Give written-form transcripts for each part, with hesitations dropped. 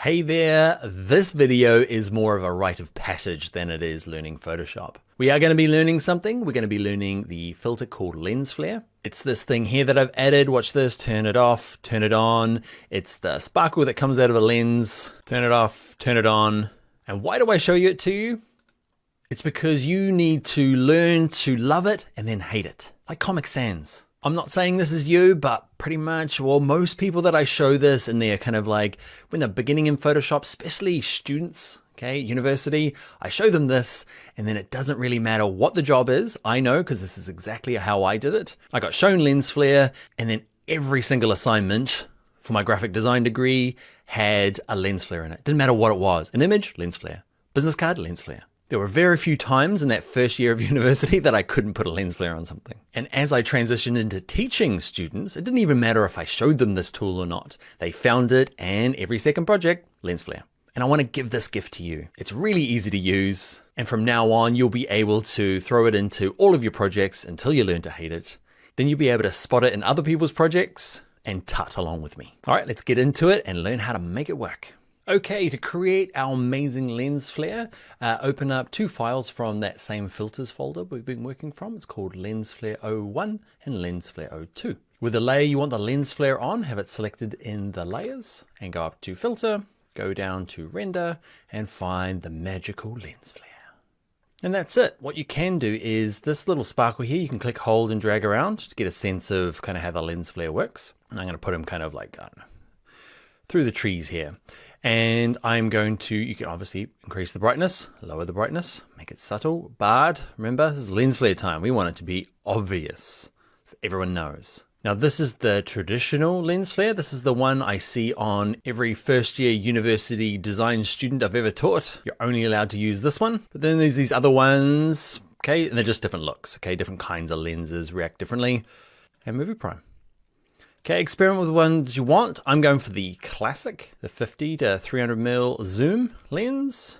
Hey there, this video is more of a rite of passage than it is learning Photoshop. We are going to be learning something. We're going to be learning the filter called lens flare. It's this thing here that I've added. Watch this, turn it off, turn it on. It's the sparkle that comes out of a lens. Turn it off, turn it on. And why do I show it to you? It's because you need to learn to love it and then hate it, like Comic Sans. I'm not saying this is you, but pretty much, well, most people that I show this and they're kind of like, when they're beginning in Photoshop, especially students, okay, university, I show them this and then it doesn't really matter what the job is. I know, because this is exactly how I did it. I got shown lens flare and then every single assignment for my graphic design degree had a lens flare in it. Didn't matter what it was. An image, lens flare. Business card, lens flare. There were very few times in that first year of university that I couldn't put a lens flare on something. And as I transitioned into teaching students, it didn't even matter if I showed them this tool or not. They found it and every second project, lens flare. And I want to give this gift to you. It's really easy to use. And from now on, you'll be able to throw it into all of your projects until you learn to hate it. Then you'll be able to spot it in other people's projects and tut along with me. All right, let's get into it and learn how to make it work. Okay, to create our amazing lens flare, open up two files from that same filters folder we've been working from. It's called Lens Flare 01 and Lens Flare 02. With the layer you want the lens flare on, have it selected in the layers and go up to filter, go down to render and find the magical lens flare. And that's it. What you can do is this little sparkle here, you can click, hold and drag around to get a sense of kind of how the lens flare works. And I'm going to put them kind of like, I don't know, through the trees here. And I'm going to, you can obviously increase the brightness, lower the brightness, make it subtle, but remember, this is lens flare time. We want it to be obvious so everyone knows. Now this is the traditional lens flare. This is the one I see on every first year university design student I've ever taught. You're only allowed to use this one, but then there's these other ones, okay, and they're just different looks, okay, different kinds of lenses react differently. And movie prime. Okay, experiment with the ones you want. I'm going for the classic, the 50 to 300mm zoom lens.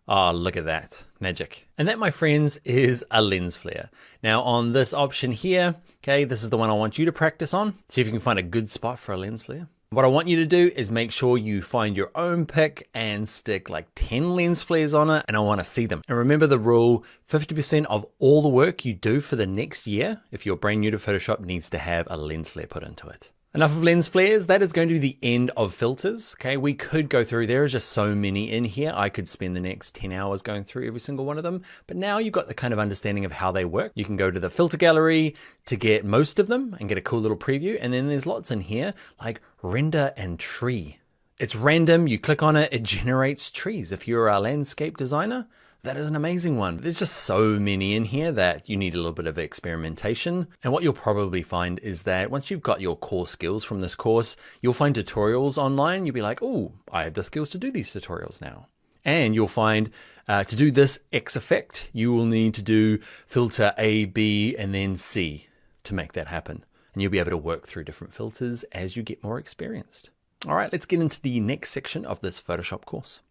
Oh, look at that, magic. And that, my friends, is a lens flare. Now on this option here, okay, this is the one I want you to practice on. See if you can find a good spot for a lens flare. What I want you to do is make sure you find your own pick and stick like 10 lens flares on it, and I want to see them. And remember the rule, 50% of all the work you do for the next year, if you're brand new to Photoshop, needs to have a lens flare put into it. Enough of lens flares, that is going to be the end of filters. Okay, we could go through, there are just so many in here. I could spend the next 10 hours going through every single one of them, but now you've got the kind of understanding of how they work. You can go to the filter gallery to get most of them and get a cool little preview. And then there's lots in here like render and tree. It's random, you click on it, it generates trees. If you're a landscape designer, that is an amazing one. There's just so many in here that you need a little bit of experimentation. And what you'll probably find is that once you've got your core skills from this course, you'll find tutorials online. You'll be like, oh, I have the skills to do these tutorials now. And you'll find to do this X effect, you will need to do filter A, B, and then C to make that happen. And you'll be able to work through different filters as you get more experienced. All right, let's get into the next section of this Photoshop course.